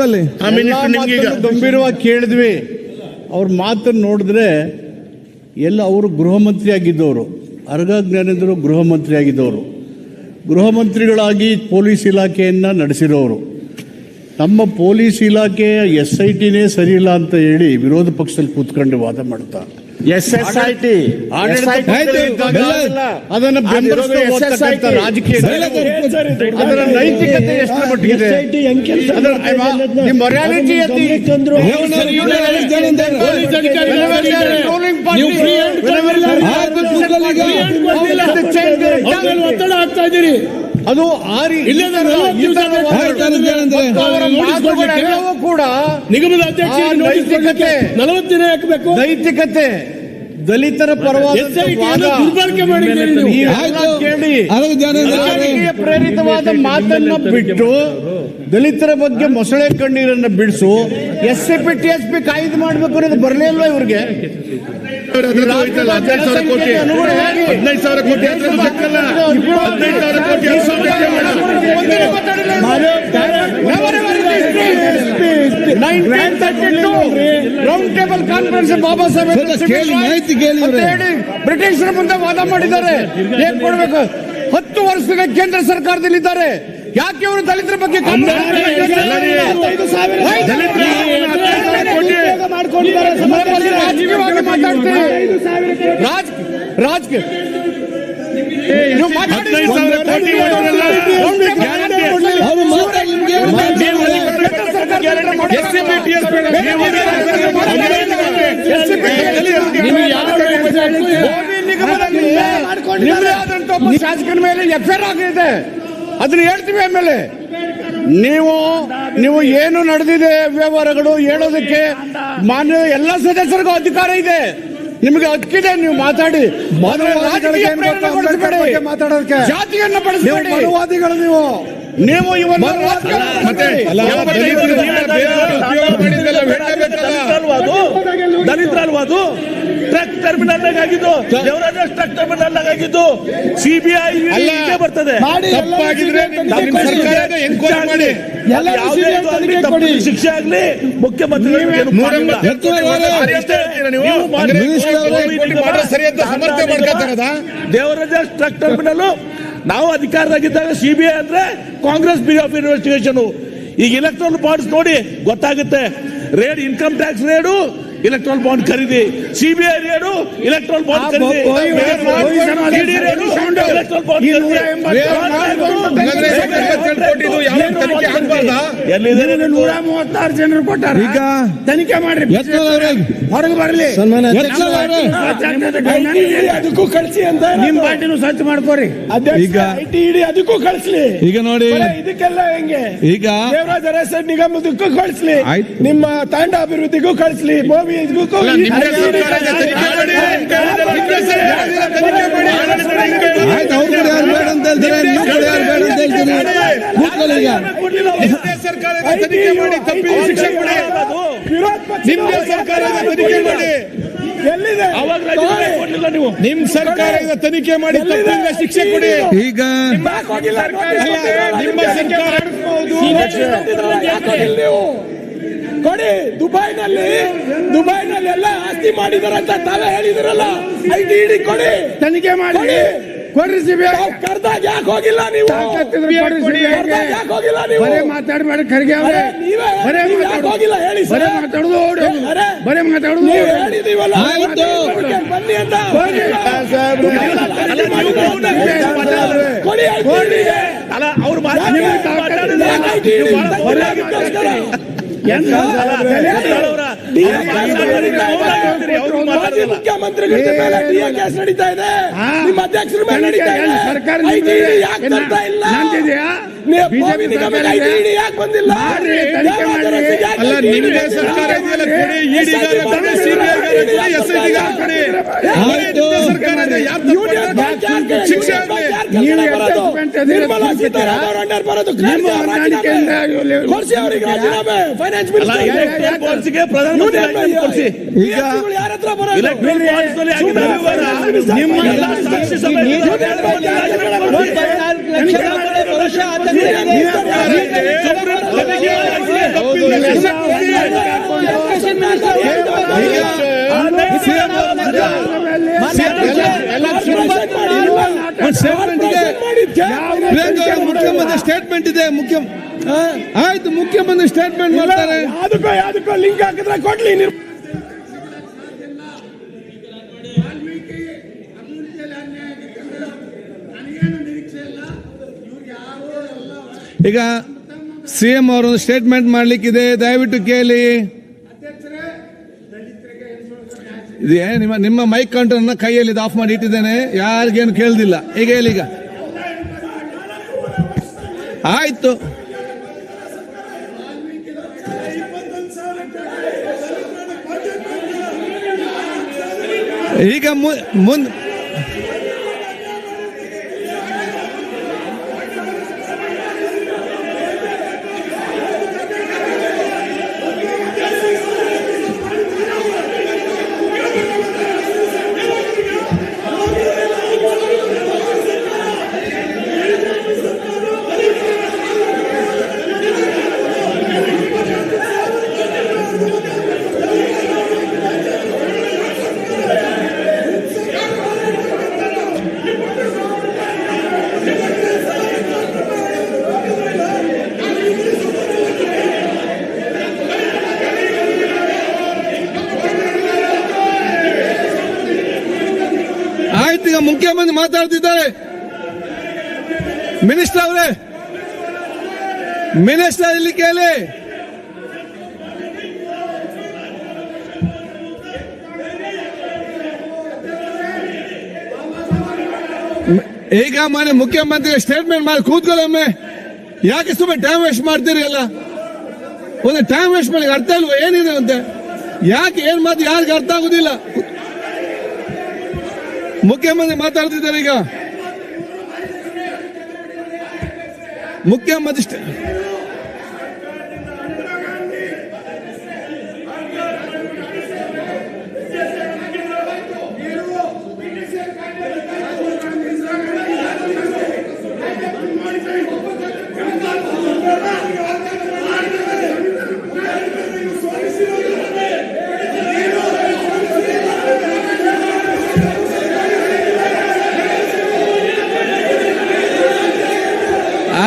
ಅಲ್ಲಿ ಗಂಭೀರವಾಗಿ ಕೇಳಿದ್ವಿ. ಅವ್ರ ಮಾತನ್ನು ನೋಡಿದ್ರೆ ಎಲ್ಲ ಅವರು ಗೃಹ ಮಂತ್ರಿ ಆಗಿದ್ದವರು, ಅರ್ಗ ಜ್ಞಾನೇಂದ್ರ ಗೃಹ ಮಂತ್ರಿ ಆಗಿದ್ದವರು, ಗೃಹ ಮಂತ್ರಿಗಳಾಗಿ ಪೊಲೀಸ್ ಇಲಾಖೆಯನ್ನು ನಡೆಸಿರೋರು. ನಮ್ಮ ಪೊಲೀಸ್ ಇಲಾಖೆ SITನೇ ಸರಿ ಇಲ್ಲ ಅಂತ ಹೇಳಿ ವಿರೋಧ ಪಕ್ಷದಲ್ಲಿ ಕೂತ್ಕೊಂಡು ವಾದ ಮಾಡ್ತಾ ಅದನ್ನು ಬೆಂಬಲಿಸುವ ರಾಜಕೀಯ ಅದರ ನೈತಿಕತೆ ಎಷ್ಟು ಮಟ್ಟಿಗಿದೆ? ಒತ್ತಡ ಆಗ್ತಾ ಇದ್ದೀರಿ. ಅದು ಕೂಡ ನಿಗಮದ ಅಧ್ಯಕ್ಷ 40 ದಿನ ಹಾಕಬೇಕು. ನೈತಿಕತೆ ದಲಿತರ ಪರವಾದ ದುರ್ಬಳಕೆ ಮಾಡಿದ್ದೀರಿ ಕೇಳಿ. ರಾಜಕೀಯ ಪ್ರೇರಿತವಾದ ಮಾತನ್ನ ಬಿಟ್ಟು ದಲಿತರ ಬಗ್ಗೆ ಮೊಸಳೆ ಕಣ್ಣೀರನ್ನ ಬಿಡಿಸು. SCP TSP ಕಾಯ್ದು ಮಾಡ್ಬೇಕು ಅನ್ನೋದು ಬರಲೇ ಇಲ್ವಾ ಇವ್ರಿಗೆ? 15,000 ಕೋಟಿ 15,000 ಕೋಟಿ round table conference Baba Saheb ಬ್ರಿಟಿಷರ ಮುಂದೆ ವಾದ ಮಾಡಿದ್ದಾರೆ. ಏನ್ ಕೊಡ್ಬೇಕು? 10 ವರ್ಷದ ಕೇಂದ್ರ ಸರ್ಕಾರದಲ್ಲಿದ್ದಾರೆ. ಯಾಕೆ ಅವರು ದಲಿತರ ಬಗ್ಗೆ ರಾಜಕೀಯವಾಗಿ ಮಾತಾಡ್ತೀರಿ? ರಾಜಕೀಯ ಶಾಸಕರ ಮೇಲೆ FIR ಆಗಿದೆ. ಅದನ್ನ ಹೇಳ್ತೀವಿ. ಆಮೇಲೆ ನೀವು ಏನು ನಡೆದಿದೆ ವ್ಯವಹಾರಗಳು ಹೇಳೋದಕ್ಕೆ ಮಾನ್ಯ ಎಲ್ಲ ಸದಸ್ಯರಿಗೂ ಅಧಿಕಾರ ಇದೆ, ನಿಮಗೆ ಹಕ್ಕಿದೆ. ನೀವು ಮಾತಾಡಿ, ಮಾತಾಡೋದಕ್ಕೆ ಜಾತಿಯನ್ನು ಬಳಸಬೇಡಿ. ಮನುವಾದಿಗಳು ನೀವು ಇವತ್ತು ದಲಿತರ ಅಲ್ವಾ ಅದು? ಟ್ರಕ್ ಟರ್ಮಿನಲ್ ಆಗಿದ್ದು, ದೇವರಾಜ ಟ್ರಕ್ ಟರ್ಮಿನಲ್ ಆಗಿದ್ದು CBI ಬರ್ತದೆ. ತಪ್ಪಾಗಿದ್ರೆ ಶಿಕ್ಷೆ ಆಗ್ಲಿ ಮುಖ್ಯಮಂತ್ರಿ ದೇವರಾಜ ಟ್ರಕ್ ಟರ್ಮಿನಲ್ ನಾವು ಅಧಿಕಾರದಾಗಿದ್ದಾಗ CBI ಅಂದ್ರೆ ಕಾಂಗ್ರೆಸ್ ಬ್ಯೂರೋ ಆಫ್ ಇನ್ವೆಸ್ಟಿಗೇಷನ್. ಈಗ ಇಲೆಕ್ಟ್ರಾಲ್ ಬಾಂಡ್ಸ್ ನೋಡಿ ಗೊತ್ತಾಗುತ್ತೆ. Raid income tax ರೇಡು, electoral bond ಖರೀದಿ, CBI ರೇಡು, ಇಲೆಕ್ಟ್ರಾಲ್ ಬಾಂಡ್ ಖರೀದಿ, ED ರೇಡು, ಇಲೆಕ್ಟ್ರಾಲ್ ಬಾಂಡ್ ಖರೀದಿ. 136 ಜನರು ಕೊಟ್ಟಾರೆ. ಈಗ ತನಿಖೆ ಮಾಡ್ರಿ, ಹೊರಗೆ ಬರಲಿ. ಅದಕ್ಕೂ ಕಳಿಸಿ ಅಂತ ನಿಮ್ ಪಾರ್ಟಿನೂ ಸ್ವಚ್ಛ ಮಾಡ್ಕೋರಿ. ಈಗ ED ಅದಕ್ಕೂ ಕಳಿಸ್ಲಿ. ಈಗ ನೋಡಿ ಇದಕ್ಕೆಲ್ಲ ಹೆಂಗೆ ಈಗ ದೇವರಾಜ ಅರಣ್ಯ ನಿಗಮದಕ್ಕೂ ಕಳಿಸ್ಲಿ, ನಿಮ್ಮ ತಾಂಡ ಅಭಿವೃದ್ಧಿಗೂ ಕಳಿಸ್ಲಿ, ನಿಮ್ ಸರ್ಕಾರ ತನಿಖೆ ಮಾಡಿ ತಪ್ಪಿದ್ರೆ ಶಿಕ್ಷೆ ಕೊಡಿ. ಈಗ ನಿಮ್ಮ ಸರ್ಕಾರ ಕೊಡಿ. ದುಬೈನಲ್ಲಿ ಎಲ್ಲ ಆಸ್ತಿ ಮಾಡಿದಾರಂತ ತಾವೇ ಹೇಳಿದಿರಲ್ಲ. ED ಕೊಡಿ, ತನಿಖೆ ಮಾಡಿ ಕೊಡ್ರಿ. CBI ಕರ್ದಾಗ ಯಾಕೆ ಹೋಗಿಲ್ಲ ನೀವು? ಯಾಕೆ ಹೋಗಿಲ್ಲ ನೀವು? ಬರೇ ಮಾತಾಡಬೇಡಿ. ಖರ್ಗೆ ಅವರೇ ಬರೇ ಹೋಗಿಲ್ಲ ಹೇಳಿ. ಬರೇ ಮಾತಾಡೋದು ಬರೇ ಮಾತಾಡೋದು ಹೇಳಿದೀವಲ್ಲ. ಬನ್ನಿ ಅಂತ ಕೊಡಿ. ಅಲ್ಲ ಅವ್ರು ಮುಖ್ಯಮಂತ್ರಿಗಳ ಮೇಲೆ ಕೇಸ್ ನಡೀತಾ ಇದೆ, ನಿಮ್ಮ ಅಧ್ಯಕ್ಷರ ಮೇಲೆ ನಡೀತಾ ಇದೆ. ಸರ್ಕಾರ ಯಾಕೆ ತರ್ತಾ ಇಲ್ಲ? ಯಾಕೆ ಬಂದಿಲ್ಲ? ಅಲ್ಲ ನಿಮಗೆ ಸರ್ಕಾರ ಮುಖ್ಯಮಂತ್ರಿ ಸ್ಟೇಟ್ಮೆಂಟ್ ಇದೆ. ಆಯ್ತು, ಮುಖ್ಯಮಂತ್ರಿ ಸ್ಟೇಟ್ಮೆಂಟ್ ಮಾಡ್ತಾರೆ. ಯಾವ್ದಕ್ಕೋ ಲಿಂಕ್ ಹಾಕಿದ್ರೆ ಕೊಡ್ಲಿ. ಈಗ ಸಿಎಂ ಅವರೊಂದು ಸ್ಟೇಟ್ಮೆಂಟ್ ಮಾಡ್ಲಿಕ್ಕಿದೆ, ದಯವಿಟ್ಟು ಕೇಳಿ. ಇದೇ ನಿಮ್ಮ ಮೈಕ್ ಕಂಟ್ರೋಲ್ ಕೈಯಲ್ಲಿ ಆಫ್ ಮಾಡಿ ಇಟ್ಟಿದ್ದೇನೆ, ಯಾರಿಗೇನು ಕೇಳ್ದಿಲ್ಲ. ಈಗ ಹೇಳಿ. ಈಗ ಆಯ್ತು, ಈಗ ಮುಂದೆ ಈಗ ಮುಖ್ಯಮಂತ್ರಿ ಮಾತಾಡ್ತಿದ್ದಾರೆ. ಮಿನಿಸ್ಟರ್ ಅವರೇ, ಮಿನಿಸ್ಟರ್ ಇಲ್ಲಿ ಕೇಳಿ. ಈಗ ಮನೆ ಮುಖ್ಯಮಂತ್ರಿ ಸ್ಟೇಟ್ಮೆಂಟ್ ಮಾಡಿ ಕೂತ್ಕೊಳ್ಳೊಮ್ಮೆ. ಯಾಕೆ ಸುಮ್ಮನೆ ಟೈಮ್ ವೇಸ್ಟ್ ಮಾಡ್ತೀರಿ? ಅಲ್ಲ, ಒಂದು ಟೈಮ್ ವೇಸ್ಟ್ ಮಾಡಿ ಅರ್ಥ ಇಲ್ವಾ ಏನಿದೆ ಅಂತೆ? ಯಾಕೆ ಏನ್ ಮಾತು ಯಾರಿಗೆ ಅರ್ಥ ಆಗುದಿಲ್ಲ? ಮುಖ್ಯಮಂತ್ರಿ ಮಾತಾಡ್ತಿದ್ದಾರೆ. ಈಗ ಮುಖ್ಯಮಂತ್ರಿ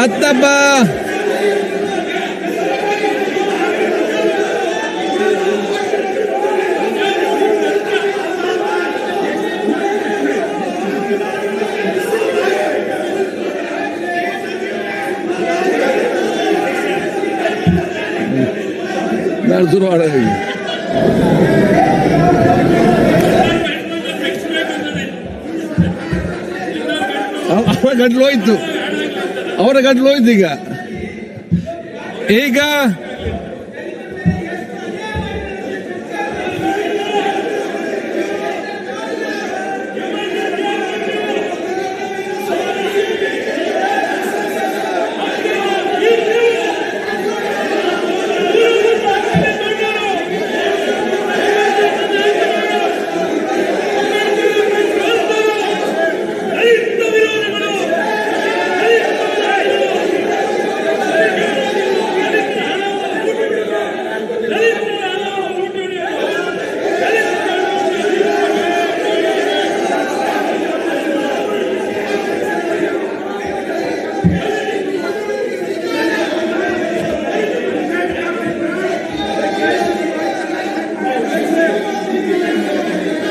ಆತಪ್ಪ, ನಾನು ಶುರು ಮಾಡೋದು. ಅವರ ಗಂಟ್ಲು ಹೋಯ್ತು, ಅವರ ಗಂಟ್ಲು ಹೋಯ್ತು. ಈಗ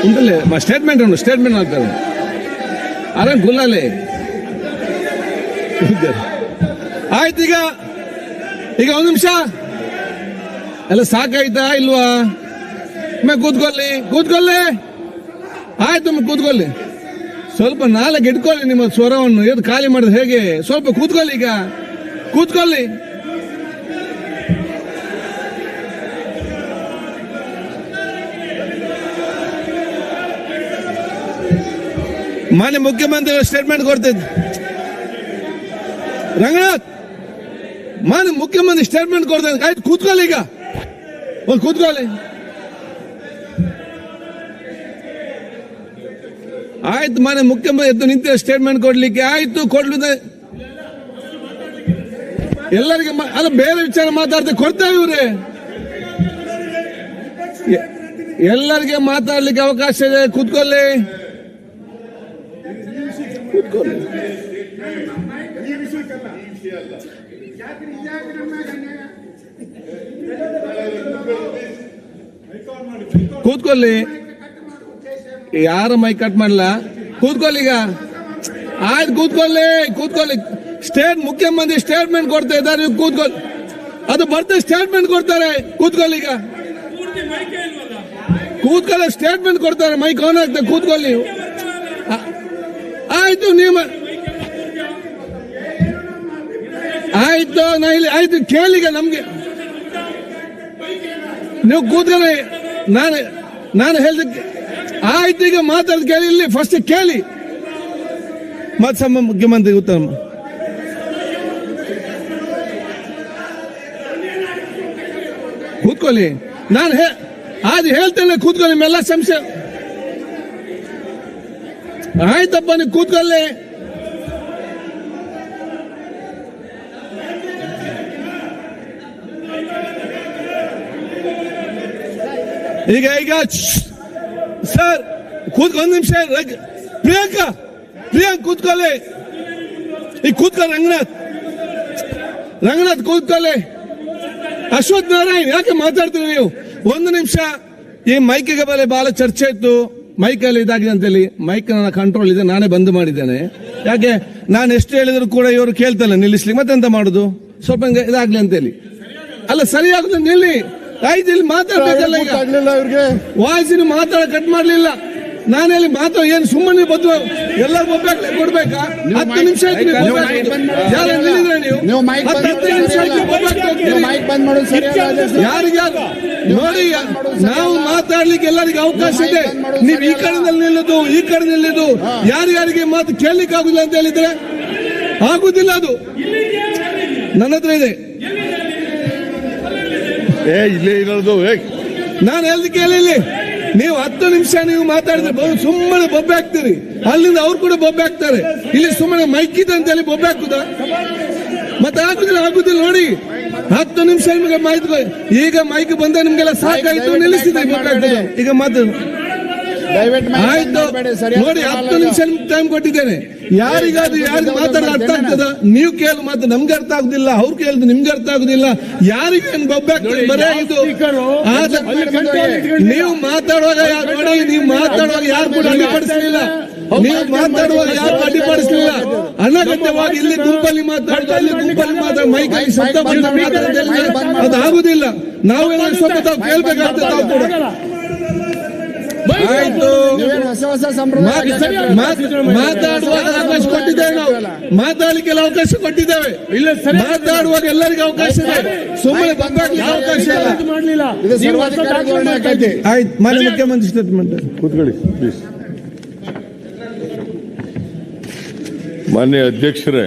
ಉಂಟಲ್ಲೇ ಸ್ಟೇಟ್ಮೆಂಟ್ ಉಂಟು, ಸ್ಟೇಟ್ಮೆಂಟ್ ಆಗ್ತದೆ ಆರಾಮ್ ಗುಲ್ಲಲ್ಲಿ. ಆಯ್ತು, ಈಗ ಒಂದು ನಿಮಿಷ ಎಲ್ಲ ಸಾಕಾಯ್ತಾ ಇಲ್ವಾ? ಕೂತ್ಕೊಳ್ಳಿ. ಆಯ್ತು, ಕೂತ್ಕೊಳ್ಳಿ. ಸ್ವಲ್ಪ ನಾಲ್ಕು ಇಟ್ಕೊಳ್ಳಿ ನಿಮ್ಮ ಸ್ವರವನ್ನು. ಎದ್ದು ಖಾಲಿ ಮಾಡಿದ್ರೆ ಹೇಗೆ? ಸ್ವಲ್ಪ ಕೂತ್ಕೊಳ್ಳಿ. ಈಗ ಕೂತ್ಕೊಳ್ಳಿ. ಮಾನ್ಯ ಮುಖ್ಯಮಂತ್ರಿಗಳು ಸ್ಟೇಟ್ಮೆಂಟ್ ಕೊಡ್ತಿದ್ದೆ. ರಂಗನಾಥ್, ಮಾನ್ಯ ಮುಖ್ಯಮಂತ್ರಿ ಸ್ಟೇಟ್ಮೆಂಟ್ ಕೊಡ್ತಾರೆ. ಆಯ್ತು, ಕೂತ್ಕೊಳ್ಳಿ. ಈಗ ಕೂತ್ಕೊಳ್ಳಿ. ಆಯ್ತು, ಮಾನ್ಯ ಮುಖ್ಯಮಂತ್ರಿ ಎದ್ದು ನಿಂತಿರೋ ಸ್ಟೇಟ್ಮೆಂಟ್ ಕೊಡ್ಲಿಕ್ಕೆ. ಆಯ್ತು, ಕೊಡ್ಲಿದೆ. ಎಲ್ಲರಿಗೆ ಅಲ್ಲ ಬೇರೆ ವಿಚಾರ ಮಾತಾಡ್ತಾ ಕೊಡ್ತೇವೆ ಇವ್ರೆ. ಎಲ್ಲರಿಗೆ ಮಾತಾಡ್ಲಿಕ್ಕೆ ಅವಕಾಶ ಇದೆ. ಕೂತ್ಕೊಳ್ಳಿ. ಕೂತ್ಕೊಳ್ಳಿ. ಯಾರು ಮೈ ಕಟ್ ಮಾಡಲ್ಲ. ಕೂತ್ಕೊಳ್ಳಿ. ಈಗ ಆಯ್ತು, ಕೂತ್ಕೊಳ್ಳಿ. ಮುಖ್ಯಮಂತ್ರಿ ಸ್ಟೇಟ್ಮೆಂಟ್ ಕೊಡ್ತಾ ಇದ್ದಾರೆ. ನೀವು ಕೂತ್ಕೊಳ್ಳಿ. ಅದು ಬರ್ತಾರೆ ಸ್ಟೇಟ್ಮೆಂಟ್ ಕೊಡ್ತಾರೆ. ಕೂತ್ಕೊಳ್ಳಿ. ಈಗ ಕೂತ್ಕೊಳ್ಳಿ, ಸ್ಟೇಟ್ಮೆಂಟ್ ಕೊಡ್ತಾರೆ. ಮೈಕ್ ಆನ್ ಆಗ್ತದೆ. ಕೂತ್ಕೊಳ್ಳಿ. ಆಯ್ತು, ನೀವು ಆಯ್ತು, ನಾ ಇಲ್ಲಿ ಆಯ್ತು ಕೇಳಿಗ ನಮ್ಗೆ ನೀವು ಕೂತ್ಕೊಳ್ಳಿ. ನಾನು ಹೇಳಿದ ಆಯ್ತು. ಈಗ ಮಾತಾಡ್ ಕೇಳಿ. ಇಲ್ಲಿ ಫಸ್ಟ್ ಕೇಳಿ, ಮತ್ತೆ ಮುಖ್ಯಮಂತ್ರಿ ಉತ್ತರ. ಕೂತ್ಕೊಳ್ಳಿ. ನಾನು ಅದು ಹೇಳ್ತೇನೆ. ಕೂತ್ಕೊಳ್ಳಿ. ನಿಮ್ಮೆಲ್ಲ ಸಂಶಯ ಆಯ್ತಪ್ಪ. ನೀವು ಕೂತ್ಕೊಳ್ಳಿ. ಈಗ ಸರ್ ಒಂದು ನಿಮಿಷ. ಪ್ರಿಯಾಂಕಾ ಕೂತ್ಕೊಳ್ಳಿ. ಈಗ ಕೂತ್ಕೊಳ್ಳಿ. ರಂಗನಾಥ್ ಕೂತ್ಕೊಳ್ಳಿ. ಅಶ್ವಥ್ ನಾರಾಯಣ್ ಯಾಕೆ ಮಾತಾಡ್ತೀರಿ ನೀವು? ಒಂದು ನಿಮಿಷ. ಈ ಮೈಕಿಗೆ ಮೇಲೆ ಬಹಳ ಚರ್ಚೆ ಇತ್ತು. ಮೈಕಲ್ಲಿ ಇದಾಗಿದೆ ಅಂತೇಳಿ. ಮೈಕ್ ನನ್ನ ಕಂಟ್ರೋಲ್ ಇದೆ, ನಾನೇ ಬಂದ್ ಮಾಡಿದ್ದೇನೆ. ಯಾಕೆ ನಾನು ಎಷ್ಟು ಹೇಳಿದ್ರು ಕೂಡ ಇವರು ಕೇಳ್ತಲ್ಲ ನಿಲ್ಲಿಸ್ಲಿ. ಮತ್ತೆಂತ ಮಾಡುದು? ಸ್ವಲ್ಪ ಇದಾಗ್ಲಿ ಅಂತೇಳಿ. ಅಲ್ಲ, ಸರಿಯಾಗುದು ನಿಲ್ಲಿ. ಆಯ್ತು, ಇಲ್ಲಿ ಮಾತಾಡ್ಬೇಕಲ್ಲ. ಈಗ ವಾಯ್ಸಿನ ಮಾತಾಡ ಕಟ್ ಮಾಡ್ಲಿಲ್ಲ. ನಾನಲ್ಲಿ ಮಾತಾಡ ಏನು ಸುಮ್ಮನೆ ಬದ್ದು ಎಲ್ಲ ಕೊಡ್ಬೇಕಾ? 10 ನಿಮಿಷ ಆಯ್ತು ನೀವು. 10 ನಿಮಿಷ ಯಾರಿಗಾರು ನೋಡಿ. ನಾವು ಮಾತಾಡ್ಲಿಕ್ಕೆ ಎಲ್ಲರಿಗೆ ಅವಕಾಶ ಇದೆ. ನೀವು ಈ ಕಡೆನಲ್ಲಿ ನಿಲ್ಲೋದು, ಈ ಕಡೆ ನಿಲ್ಲೋದು, ಯಾರ್ಯಾರಿಗೆ ಮಾತು ಕೇಳಲಿಕ್ಕೆ ಆಗುದಿಲ್ಲ ಅಂತ ಹೇಳಿದ್ರೆ ಆಗುದಿಲ್ಲ. ಅದು ನನ್ನ ಹತ್ರ ಇದೆ. ಇಲ್ಲೇ ಇರೋದು. ನಾನು ಹೇಳ್ದು ಕೇಳಿಲ್ಲಿ. ನೀವು 10 ನಿಮಿಷ ನೀವು ಮಾತಾಡಿದ್ರೆ ಸುಮ್ಮನೆ ಬೊಬ್ಬೆ ಹಾಕ್ತೀರಿ. ಅಲ್ಲಿಂದ ಅವ್ರು ಕೂಡ ಬೊಬ್ಬೆ ಹಾಕ್ತಾರೆ. ಇಲ್ಲಿ ಸುಮ್ಮನೆ ಮೈಕ್ ಇದೆ ಅಂತ ಹೇಳಿ ಬೊಬ್ಬೆ ಹಾಕುದ? ಮತ್ತೆ ಆಗುದಿಲ್ಲ ನೋಡಿ. 10 ನಿಮಿಷ ನಿಮಗೆ ಮಾಹಿತಿ. ಈಗ ಮೈಕ್ ಬಂದ ನಿಮ್ಗೆಲ್ಲ ಸಾಕಾಯ್ತು, ನಿಲ್ಲಿಸಿದೆ. ಈಗ ಮಾತಾಡು. ಆಯ್ತು ನೋಡಿ. 10 ನಿಮಿಷ ಟೈಮ್ ಕೊಟ್ಟಿದ್ದೇನೆ. ಯಾರಿಗಾದ್ರು ಯಾರಿಗೆ ಮಾತಾಡೋ ಅರ್ಥ ಆಗ್ತದ? ನೀವು ಕೇಳು ಮಾತು ನಮ್ಗೆ ಅರ್ಥ ಆಗುದಿಲ್ಲ, ಅವ್ರು ಕೇಳಿದ್ರು ನಿಮ್ಗೆ ಅರ್ಥ ಆಗುದಿಲ್ಲ. ಯಾರಿಗೆ ಬೊಬ್ಬೆ ಆಗ್ತದೆ? ಬರೇ ಇದು. ನೀವು ಮಾತಾಡುವಾಗ ನೋಡಿ, ನೀವು ಮಾತಾಡುವಾಗ ಯಾರು ಕೂಡ ಅಡ್ಡಿಪಡಿಸಲಿಲ್ಲ. ನೀವು ಮಾತಾಡುವಾಗ ಯಾರು ಅಡ್ಡಿಪಡಿಸಲಿಲ್ಲ. ಅನಗತ್ಯವಾಗಿ ಇಲ್ಲಿ ಗುಂಪಲ್ಲಿ ಮಾತಾಡುದು, ಅಲ್ಲಿ ಗುಂಪಲ್ಲಿ ಮಾತಾಡ ಮೈಕಲ್ಲಿ ಶಬ್ದ ಅದು ಆಗುದಿಲ್ಲ. ನಾವೆಲ್ಲ ಸ್ವಲ್ಪ ತಾವು ಕೇಳ್ಬೇಕಾಗ್ತದೆ. ತಾವು ಕೂಡ ಆಯ್ತು. ಮಾತಾಡುವಾಗ ಅವಕಾಶ ಕೊಟ್ಟಿದ್ದೇವೆ. ನಾವು ಮಾತಾಡ್ಲಿಕ್ಕೆಲ್ಲ ಅವಕಾಶ ಕೊಟ್ಟಿದ್ದೇವೆ. ಮಾತಾಡುವಾಗ ಎಲ್ಲರಿಗೂ ಅವಕಾಶ ಇದೆ. ಸುಮ್ಮನೆ ಬಂದಾಗ್ಲಿಕ್ಕೆ ಅವಕಾಶ ಇಲ್ಲ. ಆಯ್ತು, ಮಾನ್ಯ ಮುಖ್ಯಮಂತ್ರಿ ಸ್ಟೇಟ್ಮೆಂಟ್. ಕೂತ್ಕೊಳ್ಳಿ ಪ್ಲೀಸ್. ಮಾನ್ಯ ಅಧ್ಯಕ್ಷರೇ,